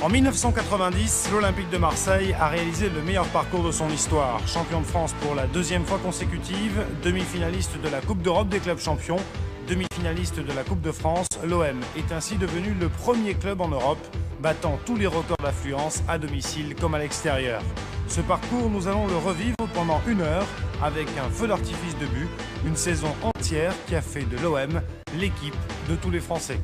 En 1990, l'Olympique de Marseille a réalisé le meilleur parcours de son histoire. Champion de France pour la deuxième fois consécutive, demi-finaliste de la Coupe d'Europe des clubs champions, demi-finaliste de la Coupe de France, l'OM est ainsi devenu le premier club en Europe, battant tous les records d'affluence à domicile comme à l'extérieur. Ce parcours, nous allons le revivre pendant 1 heure avec un feu d'artifice de but, une saison entière qui a fait de l'OM l'équipe de tous les Français.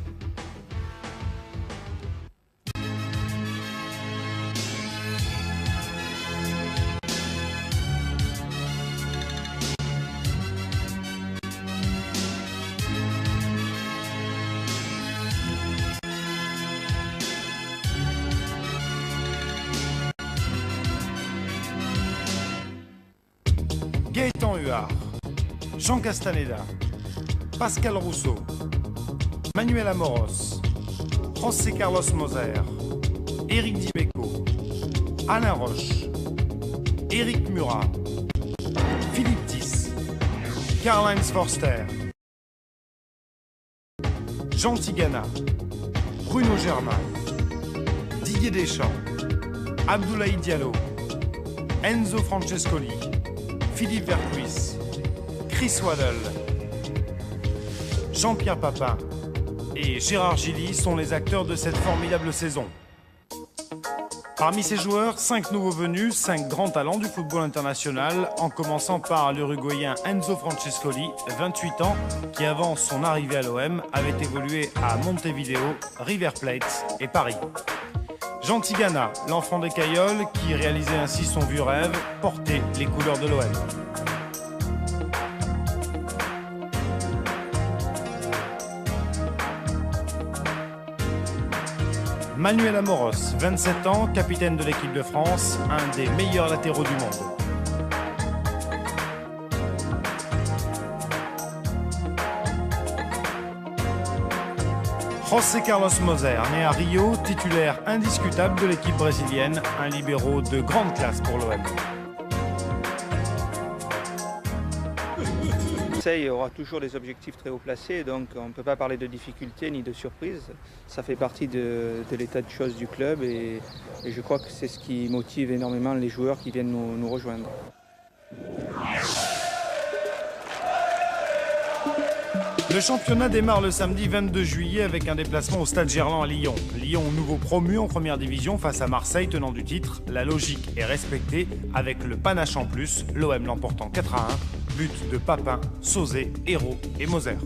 Gaëtan Huard, Jean Castaneda, Pascal Rousseau, Manuel Amoros, José Carlos Moser, Éric Dimeco, Alain Roche, Éric Murat, Philippe Thys, Karl-Heinz Forster, Jean Tigana, Bruno Germain, Didier Deschamps, Abdoulaye Diallo, Enzo Francescoli, Philippe Vercuis, Chris Waddle, Jean-Pierre Papin et Gérard Gilly sont les acteurs de cette formidable saison. Parmi ces joueurs, 5 nouveaux venus, 5 grands talents du football international, en commençant par l'Uruguayen Enzo Francescoli, 28 ans, qui avant son arrivée à l'OM avait évolué à Montevideo, River Plate et Paris. Jean Tigana, l'enfant des Cailloles, qui réalisait ainsi son vieux rêve, porter les couleurs de l'OM. Manuel Amoros, 27 ans, capitaine de l'équipe de France, un des meilleurs latéraux du monde. José Carlos Moser, né à Rio, titulaire indiscutable de l'équipe brésilienne, un libéro de grande classe pour l'OM. Marseille aura toujours des objectifs très haut placés, donc on ne peut pas parler de difficultés ni de surprises. Ça fait partie de l'état de choses du club et je crois que c'est ce qui motive énormément les joueurs qui viennent nous rejoindre. Le championnat démarre le samedi 22 juillet avec un déplacement au Stade Gerland à Lyon. Lyon, nouveau promu en première division face à Marseille, tenant du titre. La logique est respectée avec le panache en plus, l'OM l'emportant 4-1, but de Papin, Sauzet, Hérault et Moser.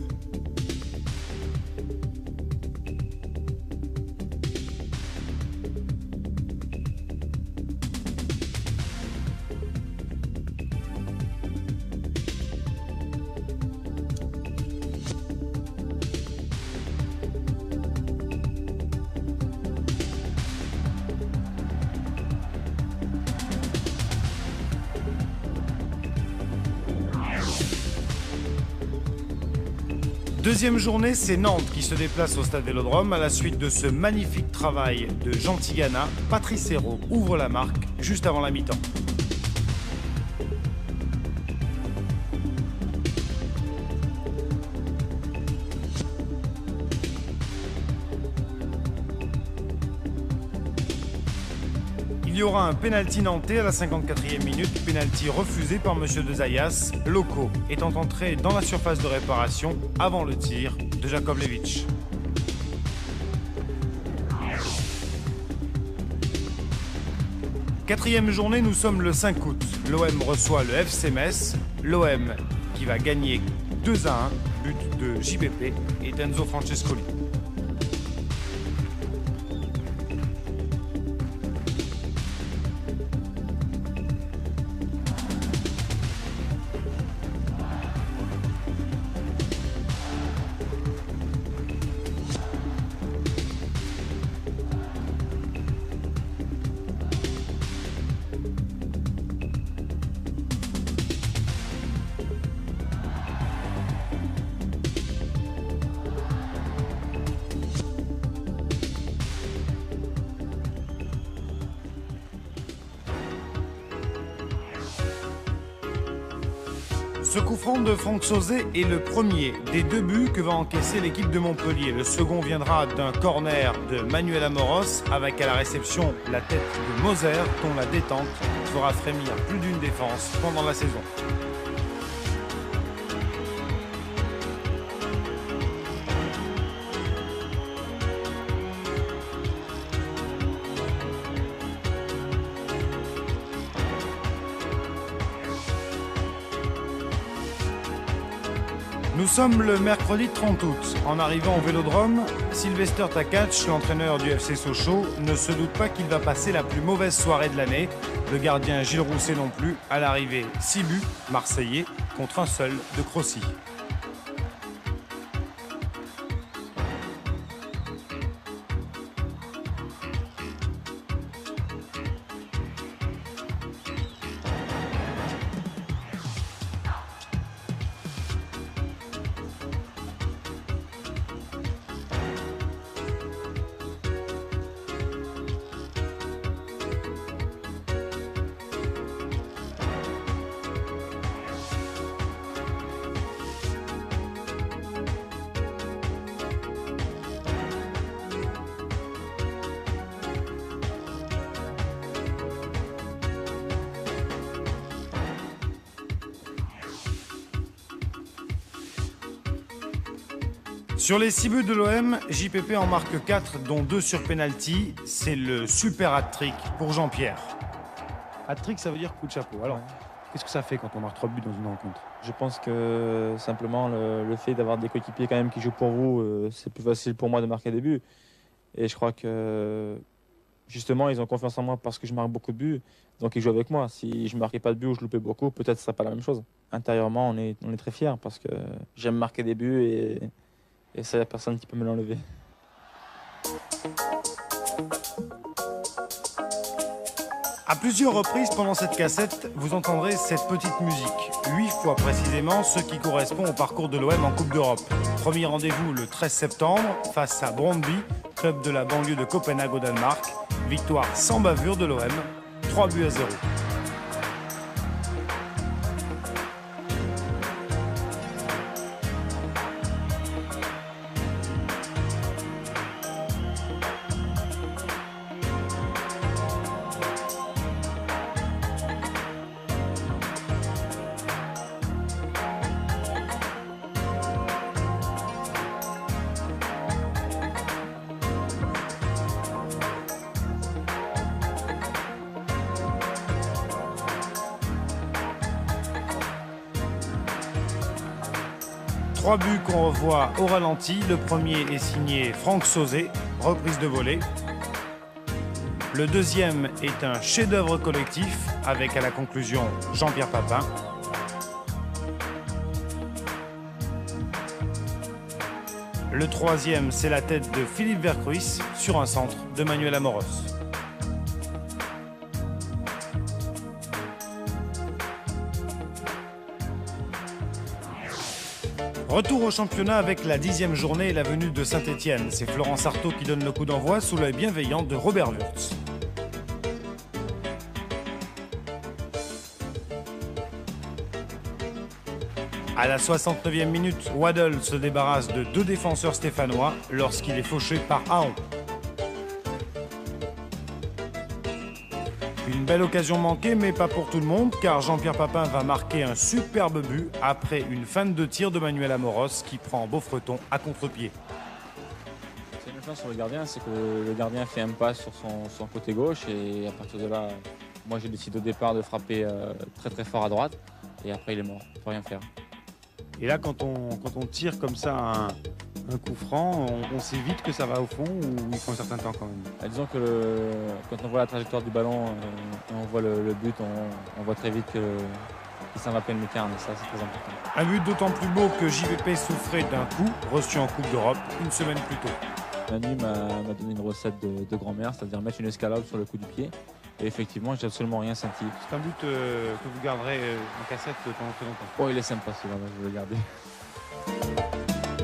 Deuxième journée, c'est Nantes qui se déplace au Stade Vélodrome à la suite de ce magnifique travail de Jean Tigana. Patrice Hérault ouvre la marque juste avant la mi-temps. Il y aura un pénalty nantais à la 54e minute, pénalty refusé par M. De Zayas, Loco étant entré dans la surface de réparation avant le tir de Jakovlevic. Quatrième journée, nous sommes le 5 août. L'OM reçoit le FC Metz, l'OM qui va gagner 2-1, but de JBP et d'Enzo Francescoli. Ce coup franc de Franck Sauzet est le premier des 2 buts que va encaisser l'équipe de Montpellier. Le second viendra d'un corner de Manuel Amoros avec à la réception la tête de Moser dont la détente fera frémir plus d'une défense pendant la saison. Nous sommes le mercredi 30 août. En arrivant au Vélodrome, Sylvester Takac, l'entraîneur du FC Sochaux, ne se doute pas qu'il va passer la plus mauvaise soirée de l'année. Le gardien Gilles Rousset non plus. À l'arrivée, 6 buts marseillais contre un seul de Crossy. Sur les 6 buts de l'OM, JPP en marque 4, dont 2 sur penalty. C'est le super hat-trick pour Jean-Pierre. Hat-trick, ça veut dire coup de chapeau. Alors, qu'est-ce que ça fait quand on marque 3 buts dans une rencontre? Je pense que simplement le fait d'avoir des coéquipiers quand même qui jouent pour vous, c'est plus facile pour moi de marquer des buts. Et je crois que justement, ils ont confiance en moi parce que je marque beaucoup de buts. Donc ils jouent avec moi. Si je ne marquais pas de buts ou je loupais beaucoup, peut-être ce ne serait pas la même chose. Intérieurement, on est très fiers parce que j'aime marquer des buts et c'est la personne qui peut me l'enlever. À plusieurs reprises pendant cette cassette, vous entendrez cette petite musique. 8 fois précisément, ce qui correspond au parcours de l'OM en Coupe d'Europe. Premier rendez-vous le 13 septembre face à Brøndby, club de la banlieue de Copenhague au Danemark. Victoire sans bavure de l'OM, 3 buts à 0. Trois buts qu'on revoit au ralenti. Le premier est signé Franck Sauzet, reprise de volée. Le deuxième est un chef-d'œuvre collectif avec à la conclusion Jean-Pierre Papin. Le troisième, c'est la tête de Philippe Vercruis sur un centre de Manuel Amoros. Retour au championnat avec la 10e journée et la venue de Saint-Etienne. C'est Florent Artaud qui donne le coup d'envoi sous l'œil bienveillant de Robert Wurtz. À la 69e minute, Waddle se débarrasse de 2 défenseurs stéphanois lorsqu'il est fauché par Ahon. Une belle occasion manquée, mais pas pour tout le monde, car Jean-Pierre Papin va marquer un superbe but après une feinte de tir de Manuel Amoros qui prend Beaufreton à contre-pied. C'est une chance sur le gardien, c'est que le gardien fait un pas sur son côté gauche et à partir de là, moi j'ai décidé au départ de frapper très très fort à droite et après il est mort, il peut rien faire. Et là, quand on tire comme ça un coup franc, on sait vite que ça va au fond ou il faut un certain temps quand même? Disons que quand on voit la trajectoire du ballon et on voit le but, on voit très vite qu'il s'en va pleine lucarne et ça c'est très important. Un but d'autant plus beau que JVP souffrait d'un coup reçu en Coupe d'Europe une semaine plus tôt. Manu m'a donné une recette de grand-mère, c'est-à-dire mettre une escalade sur le coup du pied. Et effectivement, j'ai absolument rien senti. C'est un but que vous garderez en cassette pendant très longtemps. Oh, il est sympa celui-là, je vais le garder.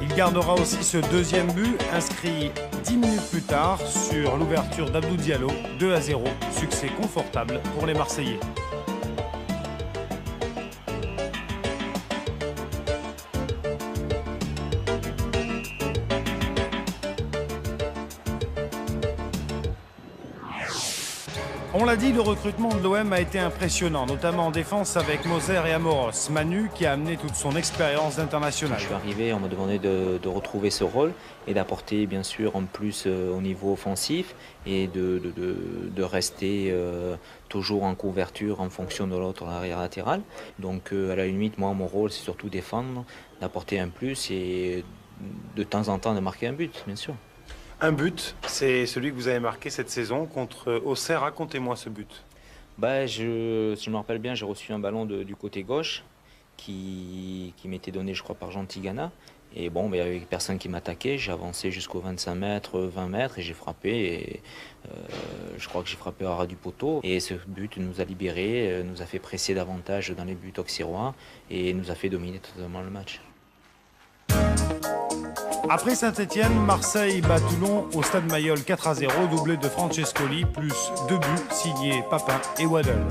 Il gardera aussi ce deuxième but, inscrit 10 minutes plus tard sur l'ouverture d'Abdou Diallo, 2-0. Succès confortable pour les Marseillais. On l'a dit, le recrutement de l'OM a été impressionnant, notamment en défense avec Moser et Amoros. Manu qui a amené toute son expérience d'international. Je suis arrivé, on m'a demandé de retrouver ce rôle et d'apporter bien sûr en plus au niveau offensif et de rester toujours en couverture en fonction de l'autre arrière latéral. Donc à la limite, moi mon rôle c'est surtout défendre, d'apporter un plus et de temps en temps de marquer un but, bien sûr. Un but, c'est celui que vous avez marqué cette saison contre Auxerre. Racontez-moi ce but. Si je me rappelle bien, j'ai reçu un ballon du côté gauche qui m'était donné, je crois, par Jean Tigana. Et bon, il n'y avait personne qui m'attaquait. J'ai avancé jusqu'aux 25 mètres, 20 mètres et j'ai frappé. Et, je crois que j'ai frappé à ras du poteau. Et ce but nous a libérés, nous a fait presser davantage dans les buts auxerrois et nous a fait dominer totalement le match. Après Saint-Etienne, Marseille bat Toulon au stade Mayol 4-0, doublé de Francescoli, plus 2 buts signés Papin et Waddle.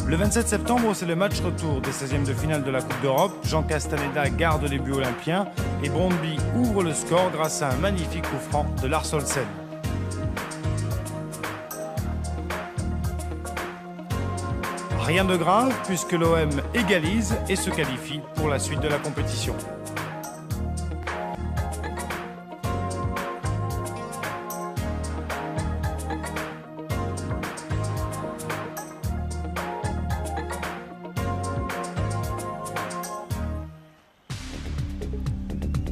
Le 27 septembre, c'est le match retour des 16e de finale de la Coupe d'Europe. Jean Castaneda garde les buts olympiens et Brondby ouvre le score grâce à un magnifique coup franc de Lars Olsen. Rien de grave puisque l'OM égalise et se qualifie pour la suite de la compétition.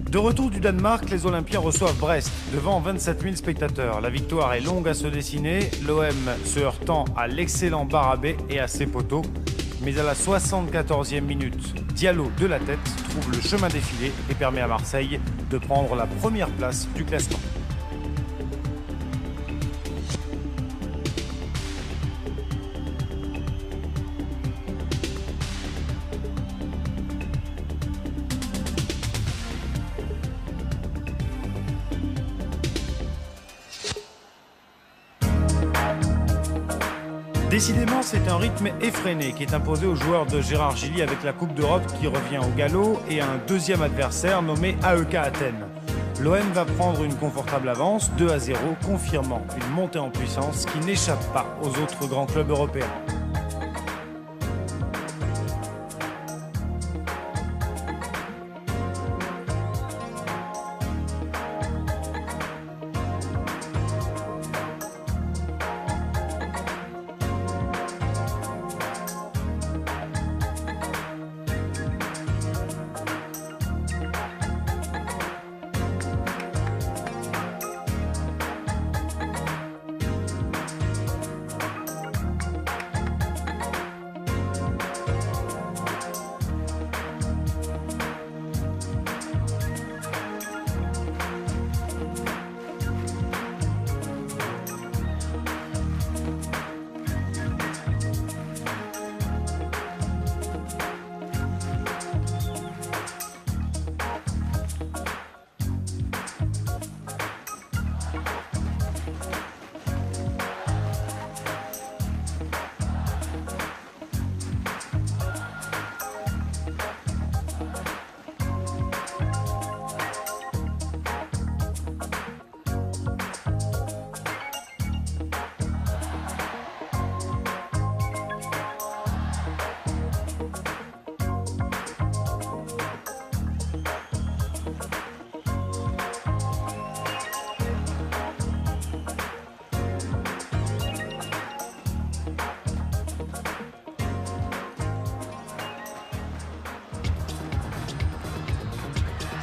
De retour du Danemark, les Olympiens reçoivent Brest, devant 27 000 spectateurs. La victoire est longue à se dessiner, l'OM se heurtant à l'excellent Barabé et à ses poteaux. Mais à la 74e minute, Diallo de la tête trouve le chemin défilé et permet à Marseille de prendre la première place du classement. Décidément, c'est un rythme effréné qui est imposé aux joueurs de Gérard Gilly avec la Coupe d'Europe qui revient au galop et un deuxième adversaire nommé AEK Athènes. L'OM va prendre une confortable avance, 2-0, confirmant une montée en puissance qui n'échappe pas aux autres grands clubs européens.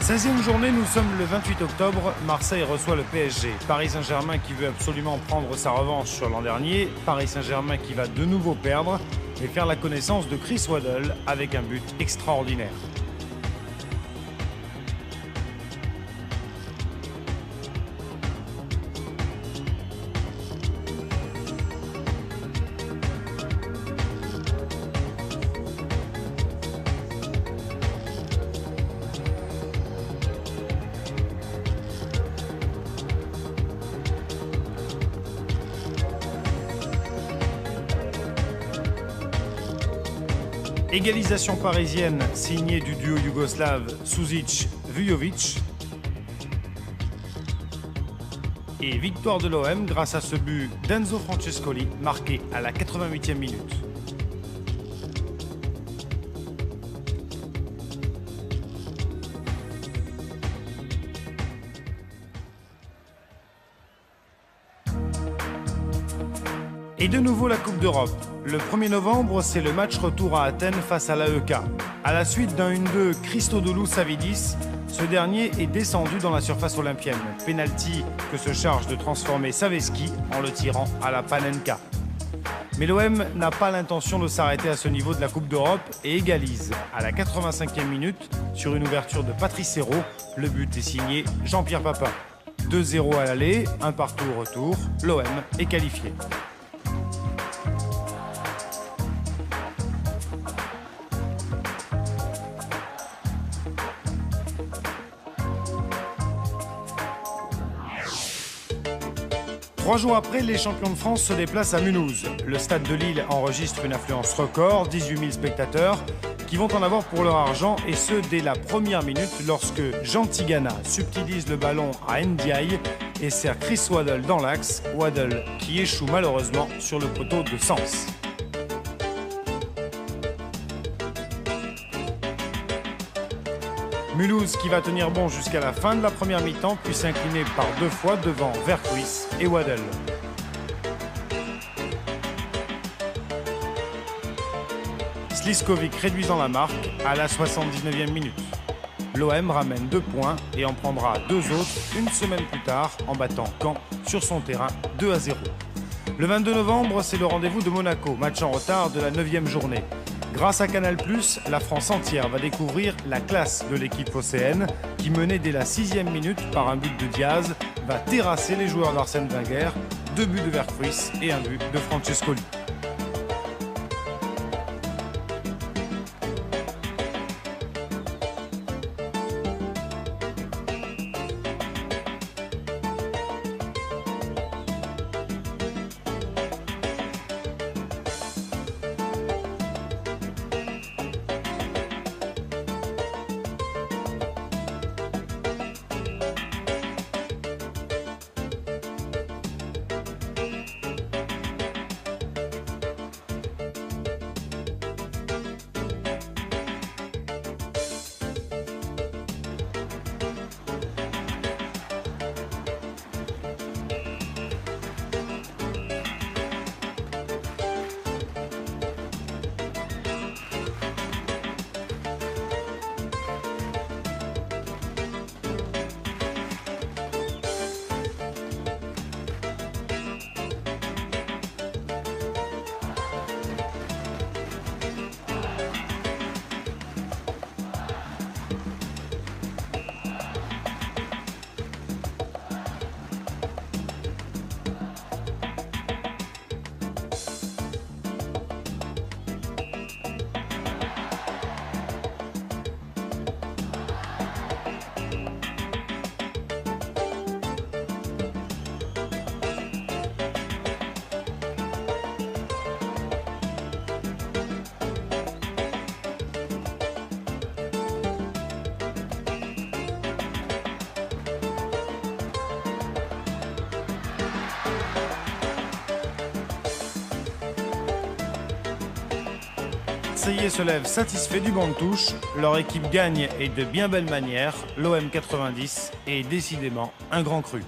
« 16e journée, nous sommes le 28 octobre, Marseille reçoit le PSG. Paris Saint-Germain qui veut absolument prendre sa revanche sur l'an dernier, Paris Saint-Germain qui va de nouveau perdre et faire la connaissance de Chris Waddle avec un but extraordinaire. Égalisation parisienne signée du duo yougoslave Suzic-Vujovic. Et victoire de l'OM grâce à ce but d'Enzo Francescoli marqué à la 88e minute. Et de nouveau la Coupe d'Europe. Le 1er novembre, c'est le match retour à Athènes face à l'AEK. À la suite d'un 1-2 Christodoulou-Savidis, ce dernier est descendu dans la surface olympienne. Penalty que se charge de transformer Saveski en le tirant à la Panenka. Mais l'OM n'a pas l'intention de s'arrêter à ce niveau de la Coupe d'Europe et égalise. À la 85e minute, sur une ouverture de Patrice Hérault, le but est signé Jean-Pierre Papin. 2-0 à l'aller, 1 partout au retour, l'OM est qualifié. Trois jours après, les champions de France se déplacent à Mulhouse. Le stade de Lille enregistre une affluence record, 18 000 spectateurs, qui vont en avoir pour leur argent, et ce dès la première minute lorsque Jean Tigana subtilise le ballon à Ndiaye et sert Chris Waddle dans l'axe, Waddle qui échoue malheureusement sur le poteau de Sens. Mulhouse qui va tenir bon jusqu'à la fin de la première mi-temps, puis s'incliner par 2 fois devant Verkuis et Waddle. Sliskovic réduisant la marque à la 79e minute. L'OM ramène 2 points et en prendra 2 autres une semaine plus tard en battant Caen sur son terrain 2-0. Le 22 novembre, c'est le rendez-vous de Monaco, match en retard de la 9e journée. Grâce à Canal+, la France entière va découvrir la classe de l'équipe phocéenne qui, menée dès la 6e minute par un but de Diaz, va terrasser les joueurs d'Arsène Wenger, 2 buts de Verkuis et 1 but de Francescoli. Marseillais se lèvent satisfaits du banc de touche. Leur équipe gagne et de bien belle manière. L'OM 90 est décidément un grand cru.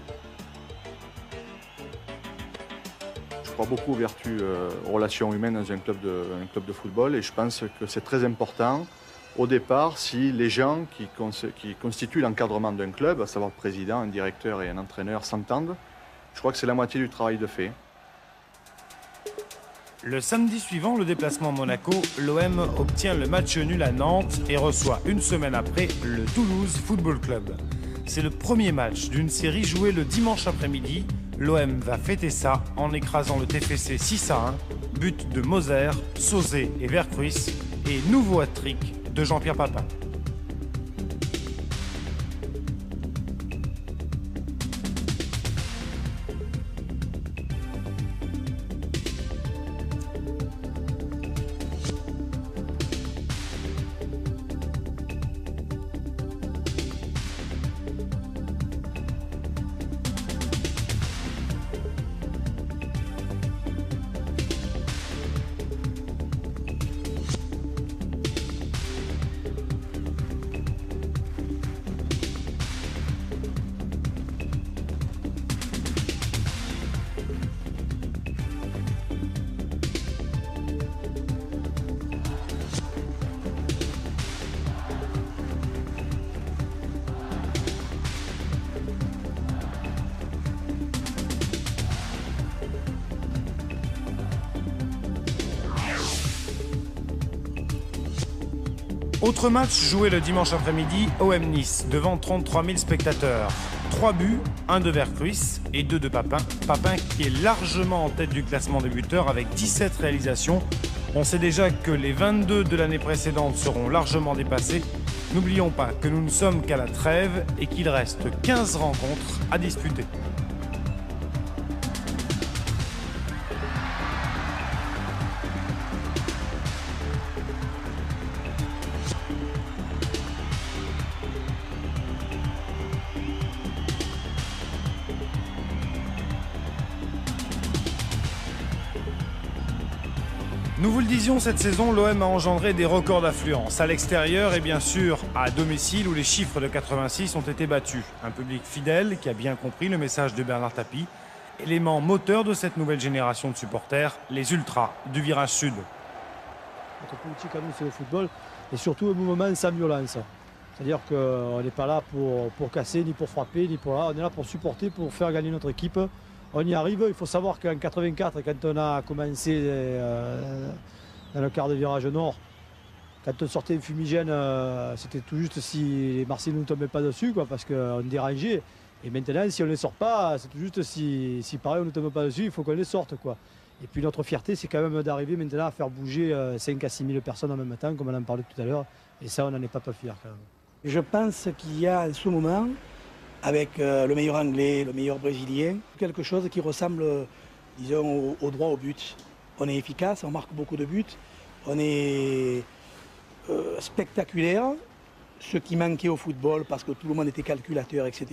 Je crois beaucoup aux vertus, aux relations humaines dans un club de football et je pense que c'est très important au départ si les gens qui constituent l'encadrement d'un club, à savoir le président, un directeur et un entraîneur, s'entendent. Je crois que c'est la moitié du travail de fait. Le samedi suivant le déplacement à Monaco, l'OM obtient le match nul à Nantes et reçoit une semaine après le Toulouse Football Club. C'est le premier match d'une série jouée le dimanche après-midi. L'OM va fêter ça en écrasant le TFC 6-1, but de Moser, Sauzet et Verkuis et nouveau hat-trick de Jean-Pierre Papin. Autre match joué le dimanche après-midi, OM Nice, devant 33 000 spectateurs. 3 buts, 1 de Vercruis et 2 de Papin. Papin qui est largement en tête du classement des buteurs avec 17 réalisations. On sait déjà que les 22 de l'année précédente seront largement dépassés. N'oublions pas que nous ne sommes qu'à la trêve et qu'il reste 15 rencontres à disputer. Nous vous le disions, cette saison, l'OM a engendré des records d'affluence, à l'extérieur et bien sûr à domicile où les chiffres de 86 ont été battus. Un public fidèle qui a bien compris le message de Bernard Tapie, élément moteur de cette nouvelle génération de supporters, les ultras du virage sud. Notre politique à nous, c'est le football et surtout un mouvement sans violence. C'est-à-dire qu'on n'est pas là pour casser, ni pour frapper, ni pour là. On est là pour supporter, pour faire gagner notre équipe. On y arrive. Il faut savoir qu'en 84, quand on a commencé dans le quart de virage nord, quand on sortait un fumigène, c'était tout juste si les Marseillais ne nous tombaient pas dessus, quoi, parce qu'on dérangeait. Et maintenant, si on ne les sort pas, c'est tout juste si pareil, on ne tombe pas dessus, il faut qu'on les sorte, quoi. Et puis notre fierté, c'est quand même d'arriver maintenant à faire bouger 5 à 6 000 personnes en même temps, comme on en parlait tout à l'heure. Et ça, on n'en est pas fiers, quand même. Je pense qu'il y a en ce moment, avec le meilleur anglais, le meilleur brésilien, quelque chose qui ressemble, disons, au droit au but. On est efficace, on marque beaucoup de buts, on est spectaculaire, ce qui manquait au football parce que tout le monde était calculateur, etc.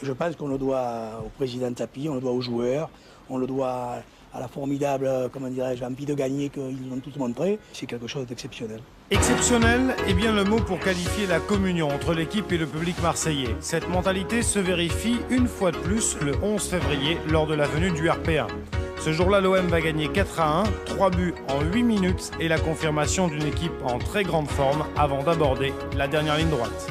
Et je pense qu'on le doit au président Tapie, on le doit aux joueurs, on le doit à la formidable, comment dirais-je, envie de gagner qu'ils ont tous montré. C'est quelque chose d'exceptionnel. Exceptionnel est bien le mot pour qualifier la communion entre l'équipe et le public marseillais. Cette mentalité se vérifie une fois de plus le 11 février lors de la venue du RP1. Ce jour-là, l'OM va gagner 4-1, 3 buts en 8 minutes et la confirmation d'une équipe en très grande forme avant d'aborder la dernière ligne droite.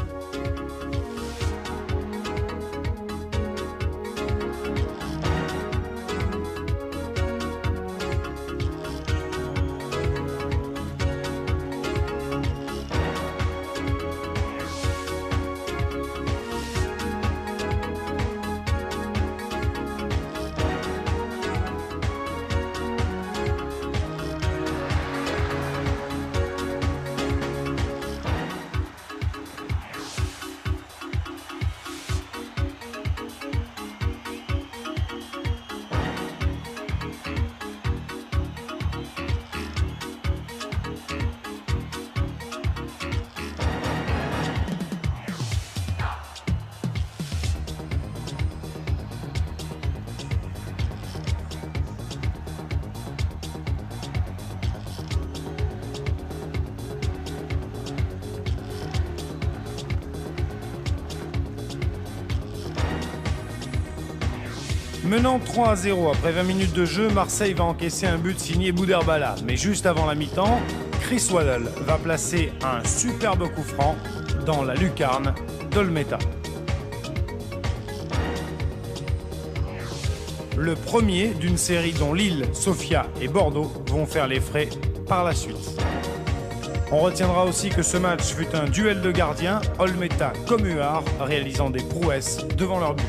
Menant 3-0 après 20 minutes de jeu, Marseille va encaisser un but signé Bouderbala. Mais juste avant la mi-temps, Chris Waddle va placer un superbe coup franc dans la lucarne d'Olmeta. Le premier d'une série dont Lille, Sofia et Bordeaux vont faire les frais par la suite. On retiendra aussi que ce match fut un duel de gardiens, Olmeta comme Huard réalisant des prouesses devant leur but.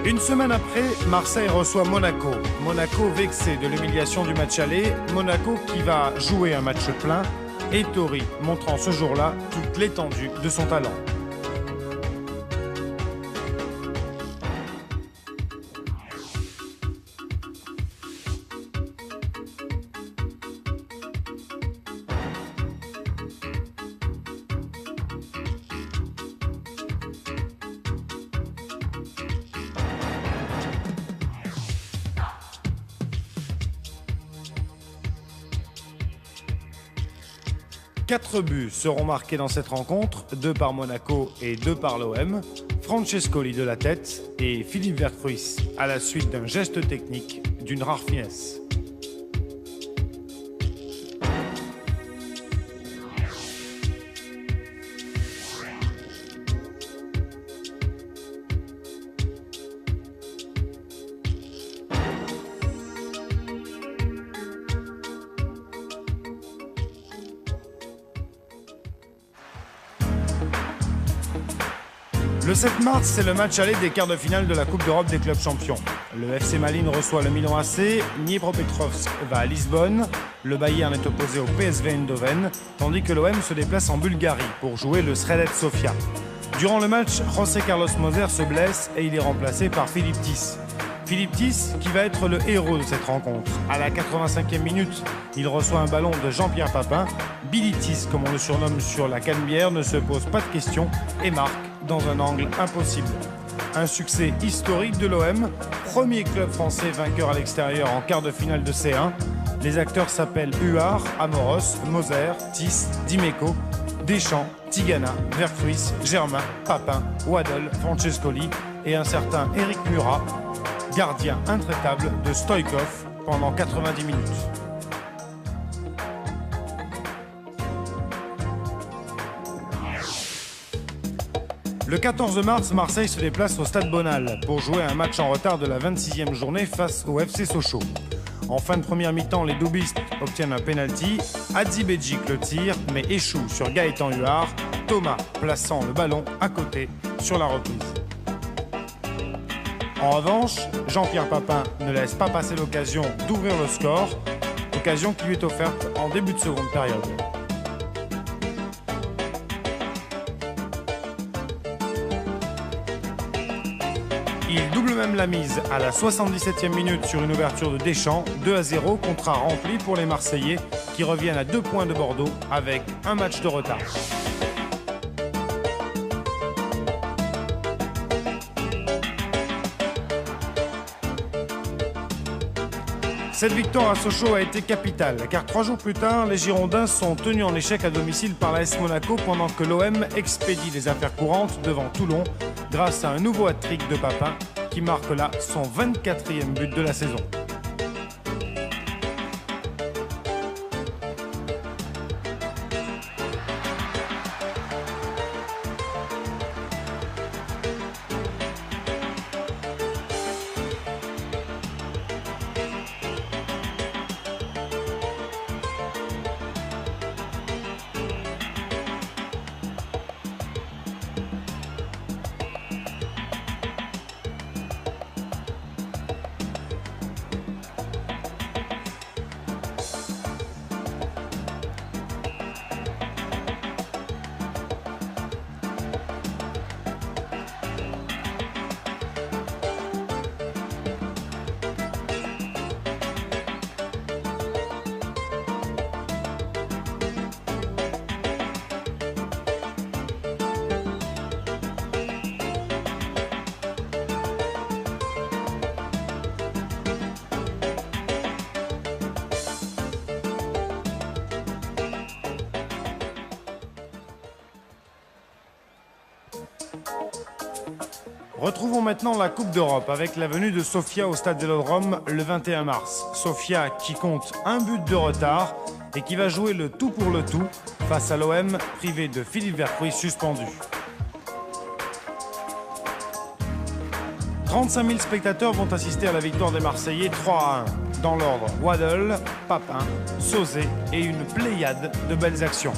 Une semaine après, Marseille reçoit Monaco. Monaco vexé de l'humiliation du match aller, Monaco qui va jouer un match plein, et Tori montrant ce jour-là toute l'étendue de son talent. 4 buts seront marqués dans cette rencontre, 2 par Monaco et 2 par l'OM. Francescoli de la tête et Philippe Vercruis à la suite d'un geste technique d'une rare finesse. Le 7 mars, c'est le match aller des quarts de finale de la Coupe d'Europe des clubs champions. Le FC Malines reçoit le Milan AC, Dniepropetrovsk va à Lisbonne, le Bayern est opposé au PSV Eindhoven, tandis que l'OM se déplace en Bulgarie pour jouer le Sredet Sofia. Durant le match, José Carlos Moser se blesse et il est remplacé par Philippe Tis. Philippe Tis qui va être le héros de cette rencontre. À la 85e minute, il reçoit un ballon de Jean-Pierre Papin. Billy Tis, comme on le surnomme sur la Canebière, ne se pose pas de questions et marque dans un angle impossible. Un succès historique de l'OM, premier club français vainqueur à l'extérieur en quart de finale de C1. Les acteurs s'appellent Huard, Amoros, Moser, Tis, Dimeco, Deschamps, Tigana, Vercruis, Germain, Papin, Waddle, Francescoli et un certain Eric Murat, gardien intraitable de Stoïkov pendant 90 minutes. Le 14 mars, Marseille se déplace au Stade Bonal pour jouer un match en retard de la 26e journée face au FC Sochaux. En fin de première mi-temps, les doubistes obtiennent un penalty. Hadzibedjik le tire, mais échoue sur Gaëtan Huard, Thomas plaçant le ballon à côté sur la reprise. En revanche, Jean-Pierre Papin ne laisse pas passer l'occasion d'ouvrir le score, occasion qui lui est offerte en début de seconde période. Il double même la mise à la 77e minute sur une ouverture de Deschamps, 2-0, contrat rempli pour les Marseillais qui reviennent à 2 points de Bordeaux avec un match de retard. Cette victoire à Sochaux a été capitale, car 3 jours plus tard, les Girondins sont tenus en échec à domicile par l'AS Monaco pendant que l'OM expédie les affaires courantes devant Toulon grâce à un nouveau hat-trick de Papin qui marque là son 24e but de la saison. Retrouvons maintenant la Coupe d'Europe avec la venue de Sofia au Stade Vélodrome le 21 mars. Sofia qui compte un but de retard et qui va jouer le tout pour le tout face à l'OM privé de Philippe Vercruis suspendu. 35 000 spectateurs vont assister à la victoire des Marseillais 3-1. Dans l'ordre, Waddle, Papin, Sauzet et une pléiade de belles actions.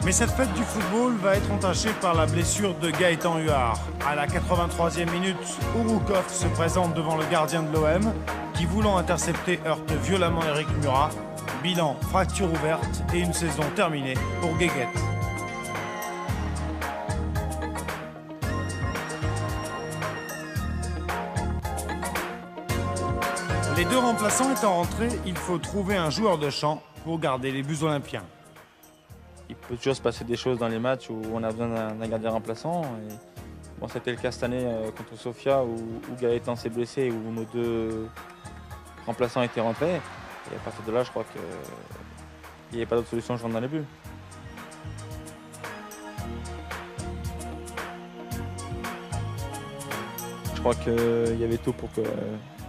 Mais cette fête du football va être entachée par la blessure de Gaëtan Huard. À la 83e minute, Ouroukov se présente devant le gardien de l'OM, qui voulant intercepter heurte violemment Eric Murat. Bilan, fracture ouverte et une saison terminée pour Guéguette. Les deux remplaçants étant rentrés, il faut trouver un joueur de champ pour garder les buts olympiens. Il peut toujours se passer des choses dans les matchs où on a besoin d'un gardien remplaçant. Et bon, c'était le cas cette année contre Sofia où Gaëtan s'est blessé, où nos deux remplaçants étaient rentrés. Et à partir de là, je crois qu'il n'y avait pas d'autre solution que je rentre dans les buts. Je crois qu'il y avait tout pour que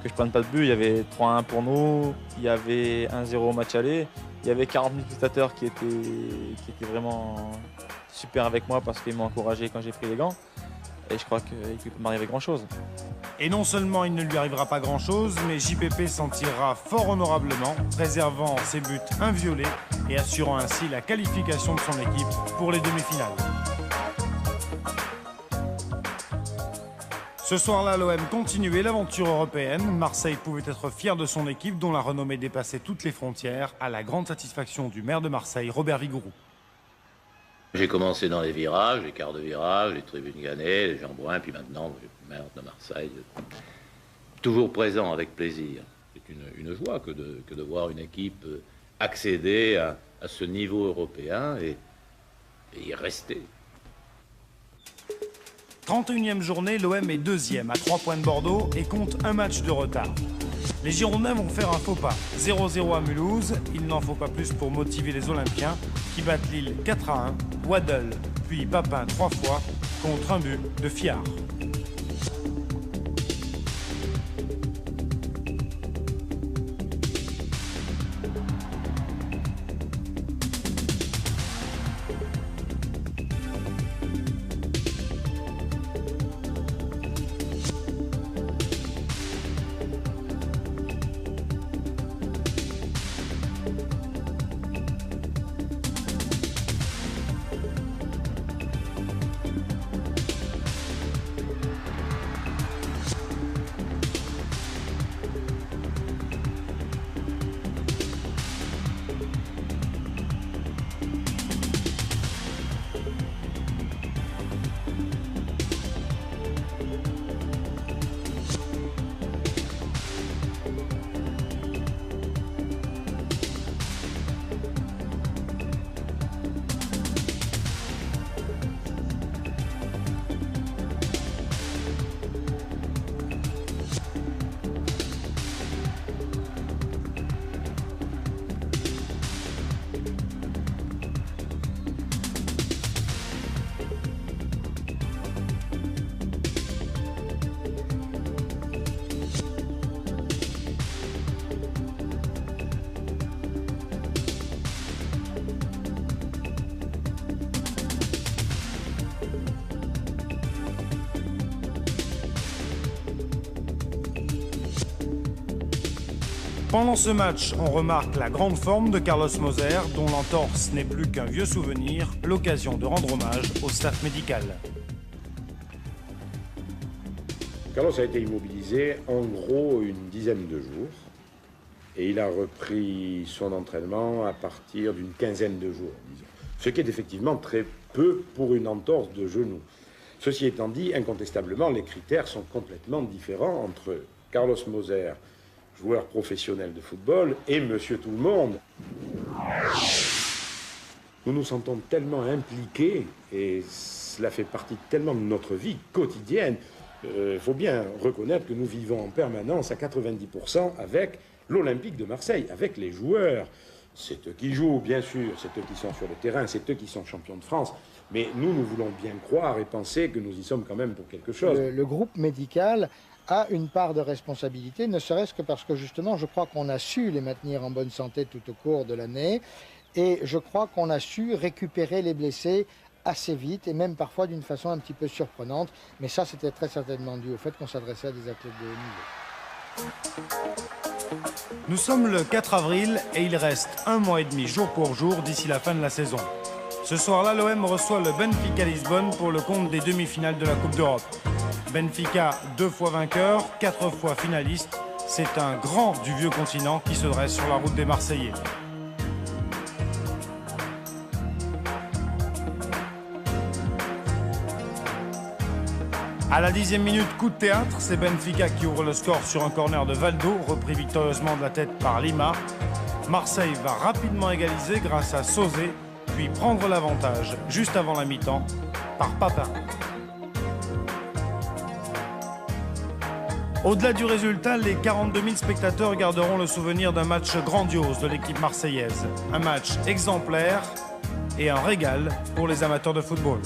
je prenne pas de but. Il y avait 3-1 pour nous, il y avait 1-0 au match aller. Il y avait 40 000 spectateurs qui étaient vraiment super avec moi parce qu'ils m'ont encouragé quand j'ai pris les gants. Et je crois qu'il peut m'arriver grand-chose. Et non seulement il ne lui arrivera pas grand-chose, mais JPP s'en tirera fort honorablement, préservant ses buts inviolés et assurant ainsi la qualification de son équipe pour les demi-finales. Ce soir-là, l'OM continuait l'aventure européenne. Marseille pouvait être fier de son équipe dont la renommée dépassait toutes les frontières, à la grande satisfaction du maire de Marseille, Robert Vigouroux. J'ai commencé dans les virages, les quarts de virage, les tribunes Gannet, les Jean-Bouin, puis maintenant, le maire de Marseille. Toujours présent avec plaisir. C'est une joie que de voir une équipe accéder à ce niveau européen et y rester. 31e journée, l'OM est deuxième à 3 points de Bordeaux et compte un match de retard. Les Girondins vont faire un faux pas. 0-0 à Mulhouse, il n'en faut pas plus pour motiver les Olympiens qui battent Lille 4-1, Waddle, puis Papin 3 fois contre un but de Fiard. Pendant ce match, on remarque la grande forme de Carlos Moser, dont l'entorse n'est plus qu'un vieux souvenir, l'occasion de rendre hommage au staff médical. Carlos a été immobilisé en gros une dizaine de jours et il a repris son entraînement à partir d'une quinzaine de jours, disons. Ce qui est effectivement très peu pour une entorse de genou. Ceci étant dit, incontestablement, les critères sont complètement différents entre Carlos Moser, joueur professionnel de football, et Monsieur Tout-le-Monde. Nous nous sentons tellement impliqués, et cela fait partie tellement de notre vie quotidienne. Il faut bien reconnaître que nous vivons en permanence à 90% avec l'Olympique de Marseille, avec les joueurs. C'est eux qui jouent, bien sûr, c'est eux qui sont sur le terrain, c'est eux qui sont champions de France. Mais nous voulons bien croire et penser que nous y sommes quand même pour quelque chose. Le groupe médical a une part de responsabilité, ne serait-ce que parce que justement, je crois qu'on a su les maintenir en bonne santé tout au cours de l'année et je crois qu'on a su récupérer les blessés assez vite et même parfois d'une façon un petit peu surprenante. Mais ça, c'était très certainement dû au fait qu'on s'adressait à des athlètes de haut niveau. Nous sommes le 4 avril et il reste 1 mois et demi jour pour jour d'ici la fin de la saison. Ce soir-là, l'OM reçoit le Benfica Lisbonne pour le compte des demi-finales de la Coupe d'Europe. Benfica, 2 fois vainqueur, 4 fois finaliste. C'est un grand du vieux continent qui se dresse sur la route des Marseillais. À la 10e minute, coup de théâtre, c'est Benfica qui ouvre le score sur un corner de Valdo, repris victorieusement de la tête par Lima. Marseille va rapidement égaliser grâce à Sosé, puis prendre l'avantage juste avant la mi-temps par Papin. Au-delà du résultat, les 42 000 spectateurs garderont le souvenir d'un match grandiose de l'équipe marseillaise. Un match exemplaire et un régal pour les amateurs de football.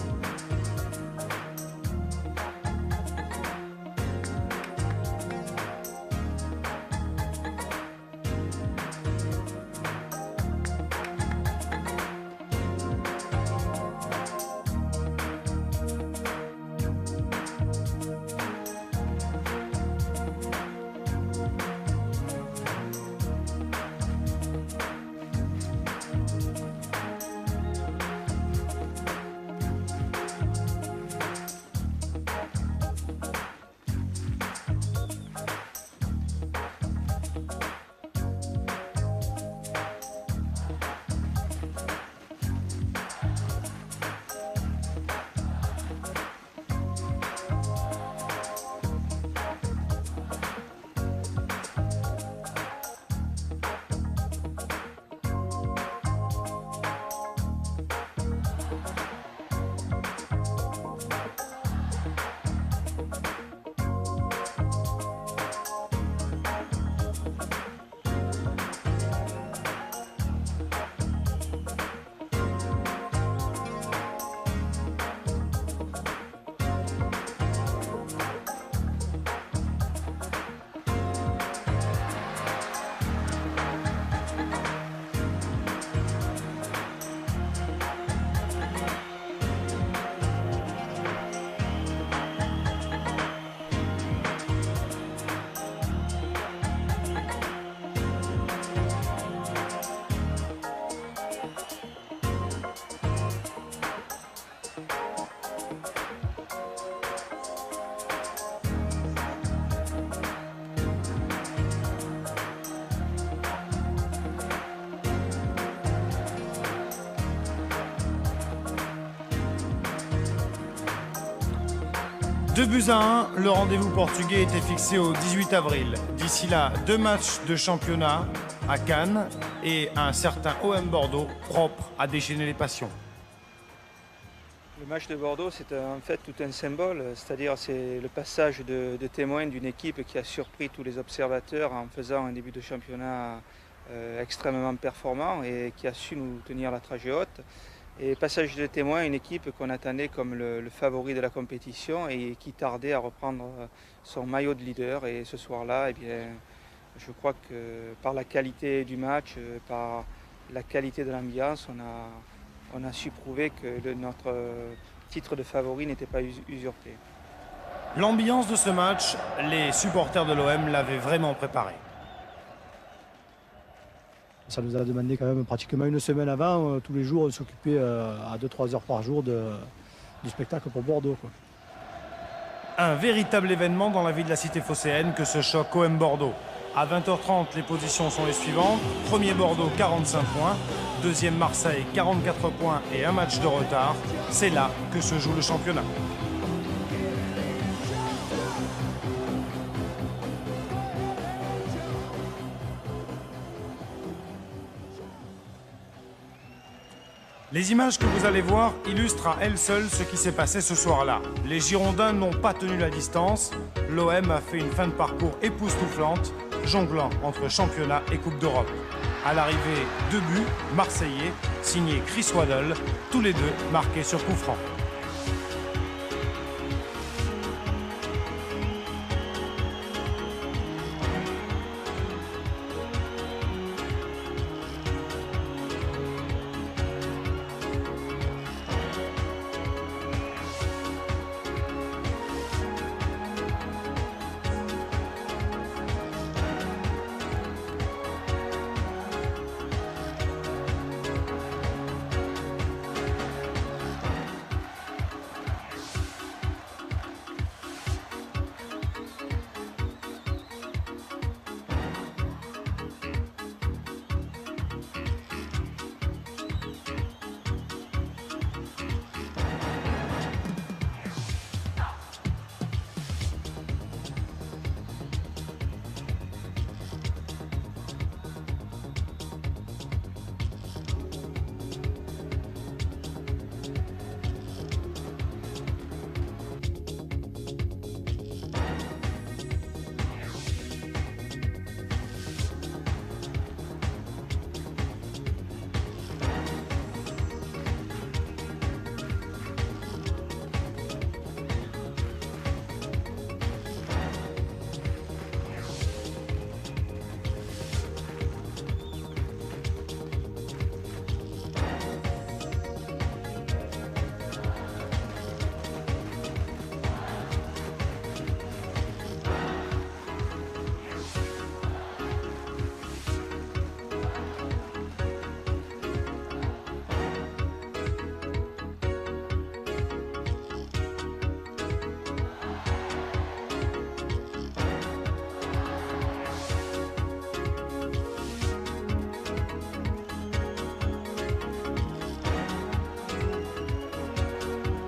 Deux buts à 1, le rendez-vous portugais était fixé au 18 avril. D'ici là, 2 matchs de championnat à Cannes et un certain OM Bordeaux propre à déchaîner les passions. Le match de Bordeaux, c'est en fait tout un symbole, c'est-à-dire c'est le passage de témoin d'une équipe qui a surpris tous les observateurs en faisant un début de championnat extrêmement performant et qui a su nous tenir la trajectoire haute. Et passage de témoin, une équipe qu'on attendait comme le favori de la compétition et qui tardait à reprendre son maillot de leader. Et ce soir-là, eh bien, je crois que par la qualité du match, par la qualité de l'ambiance, on a su prouver que notre titre de favori n'était pas usurpé. L'ambiance de ce match, les supporters de l'OM l'avaient vraiment préparé. Ça nous a demandé quand même pratiquement une semaine avant, tous les jours, on s'occupait à 2-3 heures par jour du spectacle pour Bordeaux, quoi. Un véritable événement dans la vie de la cité phocéenne que ce choc OM Bordeaux. À 20h30, les positions sont les suivantes. Premier Bordeaux, 45 points. Deuxième Marseille, 44 points et un match de retard. C'est là que se joue le championnat. Les images que vous allez voir illustrent à elles seules ce qui s'est passé ce soir-là. Les Girondins n'ont pas tenu la distance. L'OM a fait une fin de parcours époustouflante, jonglant entre championnat et Coupe d'Europe. À l'arrivée, 2 buts marseillais, signés Chris Waddle, tous les deux marqués sur coup franc.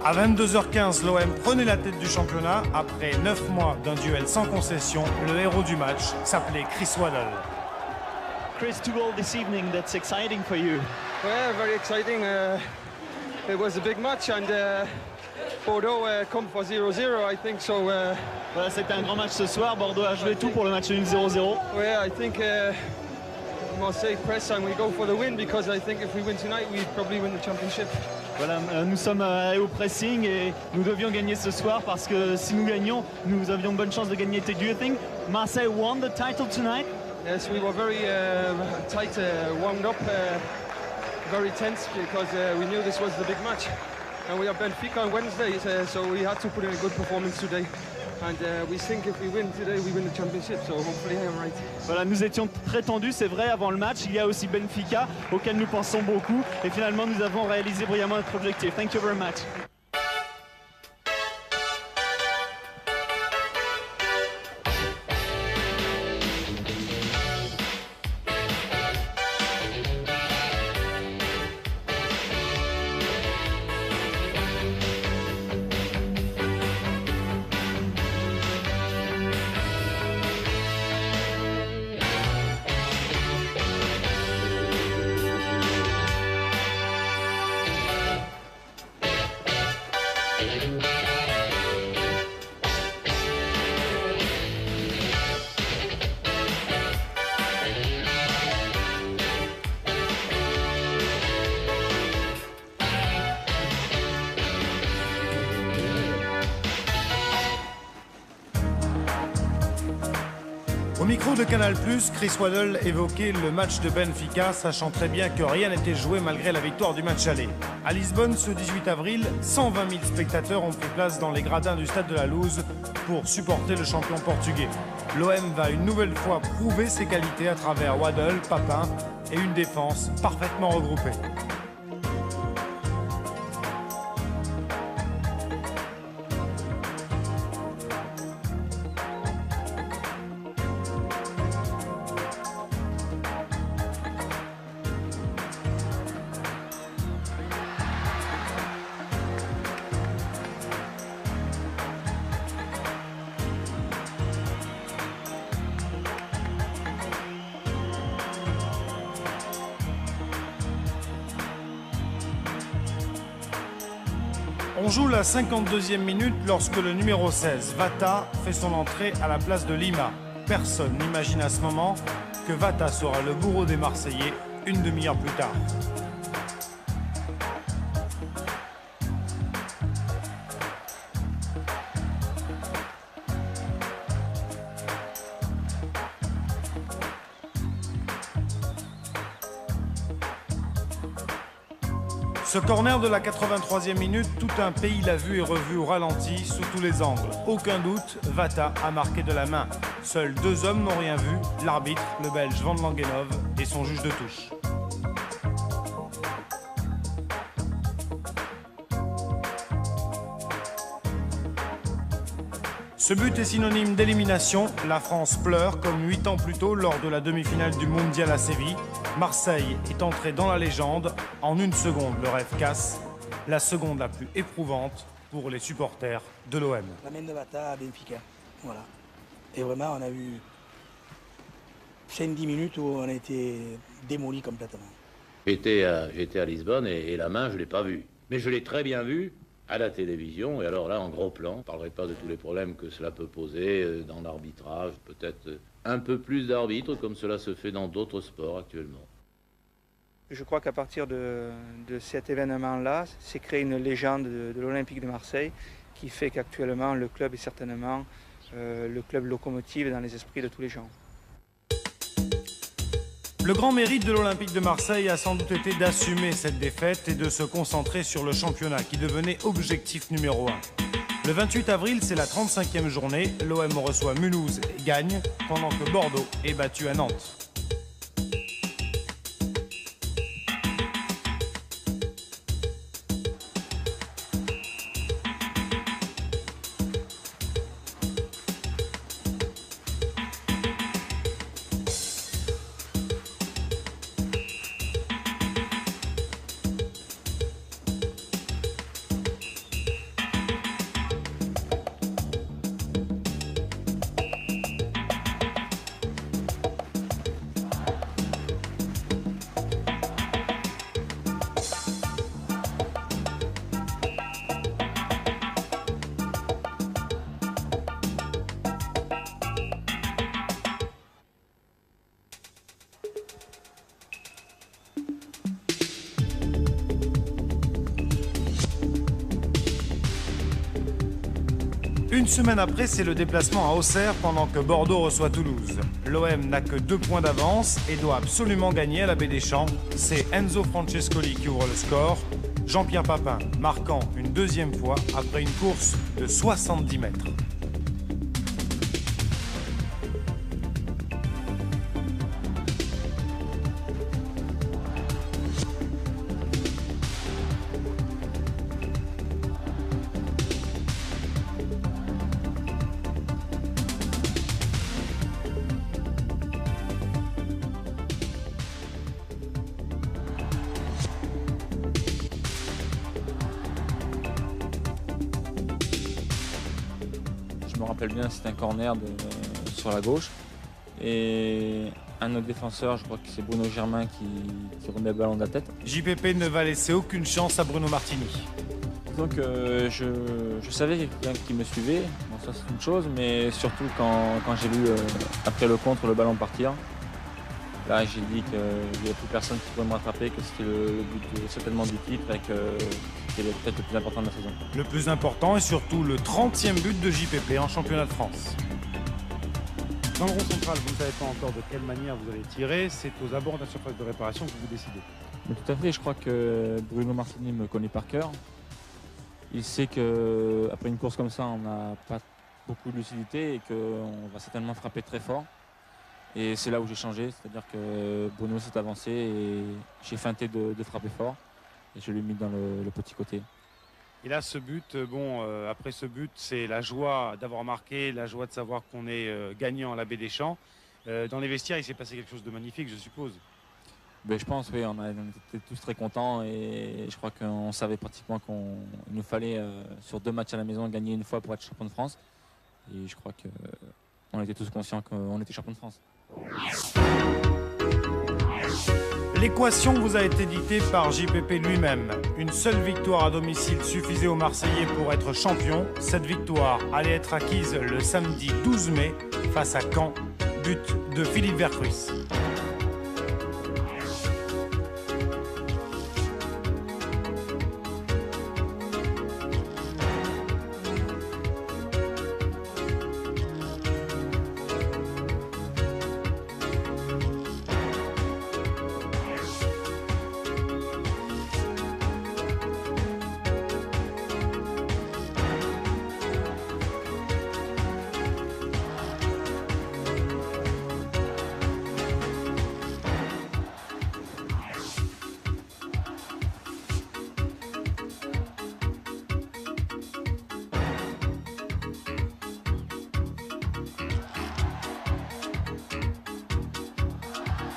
À 22h15, l'OM prenait la tête du championnat. Après 9 mois d'un duel sans concession, le héros du match s'appelait Chris Waddle. Chris, 2 goals this evening, that's exciting for you. Yeah, very exciting. It was a big match and Bordeaux come for 0-0, I think so. Voilà, c'était un grand match ce soir. Bordeaux a joué tout pour le match nul 0-0. Yeah, I think Marseille press and we go for the win because I think if we win tonight, we probably win the championship. Voilà, nous sommes allés au pressing et nous devions gagner ce soir parce que si nous gagnions, nous avions de bonnes chances de gagner. Do you think Marseille won the title tonight? Yes, we were very tight, warmed up, very tense because we knew this was the big match. And we have Benfica on Wednesday, so we had to put in a good performance today. And we think if we win today, we win the championship, so hopefully I am right. Voilà, nous étions très tendus, c'est vrai, avant le match. Il y a aussi Benfica, auquel nous pensons beaucoup. Et finalement, nous avons réalisé brillamment notre objectif. Thank you very much. Au micro de Canal+, Chris Waddle évoquait le match de Benfica, sachant très bien que rien n'était joué malgré la victoire du match aller. À Lisbonne, ce 18 avril, 120 000 spectateurs ont pris place dans les gradins du stade de la Luz pour supporter le champion portugais. L'OM va une nouvelle fois prouver ses qualités à travers Waddle, Papin et une défense parfaitement regroupée. On joue la 52e minute lorsque le numéro 16, Vata, fait son entrée à la place de Lima. Personne n'imagine à ce moment que Vata sera le bourreau des Marseillais une demi-heure plus tard. Ce corner de la 83e minute, tout un pays l'a vu et revu au ralenti, sous tous les angles. Aucun doute, Vata a marqué de la main. Seuls 2 hommes n'ont rien vu, l'arbitre, le Belge Van Langenov et son juge de touche. Ce but est synonyme d'élimination. La France pleure comme 8 ans plus tôt lors de la demi-finale du Mondial à Séville. Marseille est entré dans la légende. En 1 seconde, le rêve casse. La seconde la plus éprouvante pour les supporters de l'OM. La main de Vata à Benfica. Voilà. Et vraiment, on a eu 5-10 minutes où on a été démolis complètement. J'étais à Lisbonne et la main, je ne l'ai pas vue. Mais je l'ai très bien vue à la télévision. Et alors là, en gros plan, je ne parlerai pas de tous les problèmes que cela peut poser dans l'arbitrage, peut-être un peu plus d'arbitres comme cela se fait dans d'autres sports actuellement. Je crois qu'à partir de cet événement-là, c'est créé une légende de l'Olympique de Marseille qui fait qu'actuellement le club est certainement le club locomotive dans les esprits de tous les gens. Le grand mérite de l'Olympique de Marseille a sans doute été d'assumer cette défaite et de se concentrer sur le championnat qui devenait objectif numéro 1. Le 28 avril, c'est la 35e journée, l'OM reçoit Mulhouse et gagne, pendant que Bordeaux est battu à Nantes. semaine après, c'est le déplacement à Auxerre pendant que Bordeaux reçoit Toulouse. L'OM n'a que 2 points d'avance et doit absolument gagner à la Baie des Champs. C'est Enzo Francescoli qui ouvre le score. Jean-Pierre Papin marquant une deuxième fois après une course de 70 mètres. Je me rappelle bien, c'était un corner sur la gauche. Et un autre défenseur, je crois que c'est Bruno Germain qui remet le ballon de la tête. JPP ne va laisser aucune chance à Bruno Martini. Donc je savais qu'il y avait quelqu'un qui me suivait, bon, ça c'est une chose, mais surtout quand j'ai vu après le contre le ballon partir, là j'ai dit qu'il n'y avait plus personne qui pouvait me rattraper, que c'était le but certainement du titre et que c'était peut-être le plus important de la saison. Le plus important est surtout le 30e but de JPP en championnat de France. Dans le rond central, vous ne savez pas encore de quelle manière vous allez tirer, c'est aux abords de la surface de réparation que vous décidez. Mais tout à fait, je crois que Bruno Martini me connaît par cœur. Il sait qu'après une course comme ça, on n'a pas beaucoup de lucidité et qu'on va certainement frapper très fort. Et c'est là où j'ai changé, c'est-à-dire que Bruno s'est avancé et j'ai feinté de frapper fort et je l'ai mis dans le petit côté. Et là, ce but, après ce but, c'est la joie d'avoir marqué, la joie de savoir qu'on est gagnant à la Baie des Champs. Dans les vestiaires, il s'est passé quelque chose de magnifique, je suppose. Ben, je pense, oui, on était tous très contents et je crois qu'on savait pratiquement qu'il nous fallait, sur 2 matchs à la maison, gagner une fois pour être champion de France. Et je crois qu'on était tous conscients qu'on était champion de France. L'équation vous a été dictée par JPP lui-même. Une seule victoire à domicile suffisait aux Marseillais pour être champion. Cette victoire allait être acquise le samedi 12 mai face à Caen. But de Philippe Vercruis.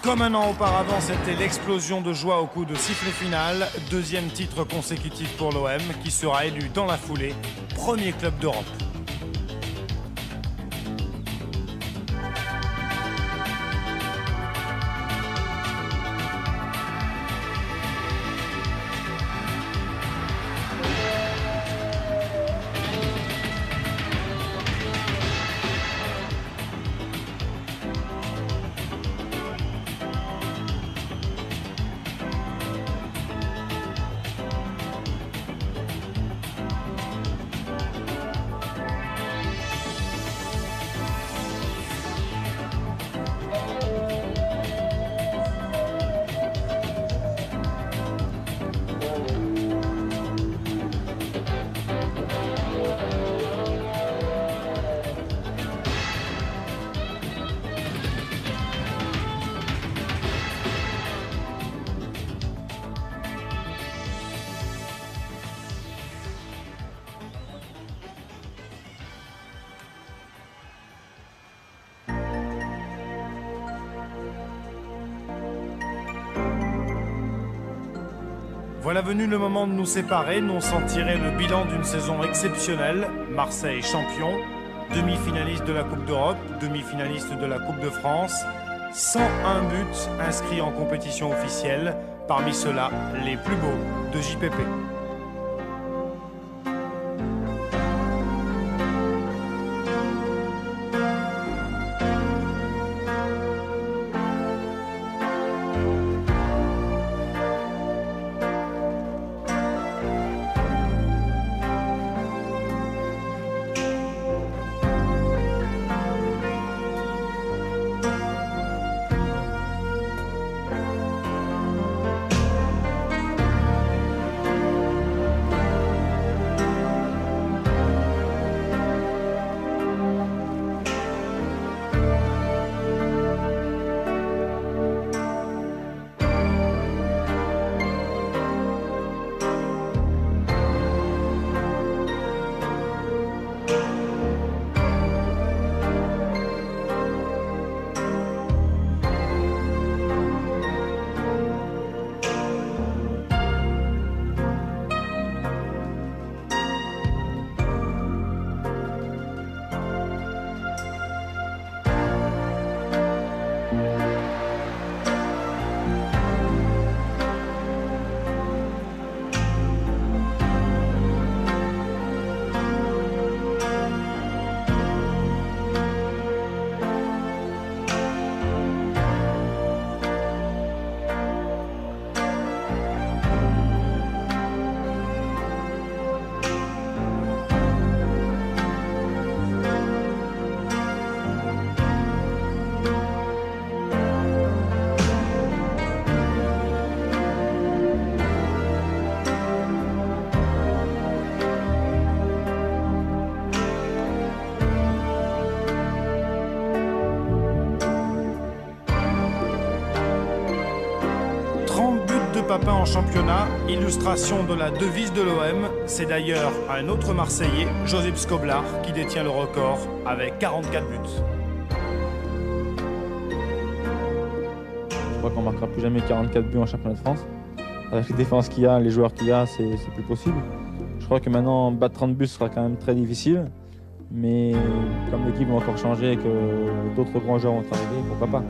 Comme un an auparavant, c'était l'explosion de joie au coup de sifflet final. 2e titre consécutif pour l'OM qui sera élu dans la foulée premier club d'Europe. Voilà venu le moment de nous séparer, nous en tirer le bilan d'une saison exceptionnelle. Marseille champion, demi-finaliste de la Coupe d'Europe, demi-finaliste de la Coupe de France, 101 buts inscrits en compétition officielle, parmi ceux-là les plus beaux de JPP. Papin en championnat, illustration de la devise de l'OM. C'est d'ailleurs un autre Marseillais, Josip Skoblar, qui détient le record avec 44 buts. Je crois qu'on ne marquera plus jamais 44 buts en championnat de France. Avec les défenses qu'il y a, les joueurs qu'il y a, c'est plus possible. Je crois que maintenant, battre 30 buts sera quand même très difficile. Mais comme l'équipe va encore changer et que d'autres grands joueurs vont arriver, pourquoi pas.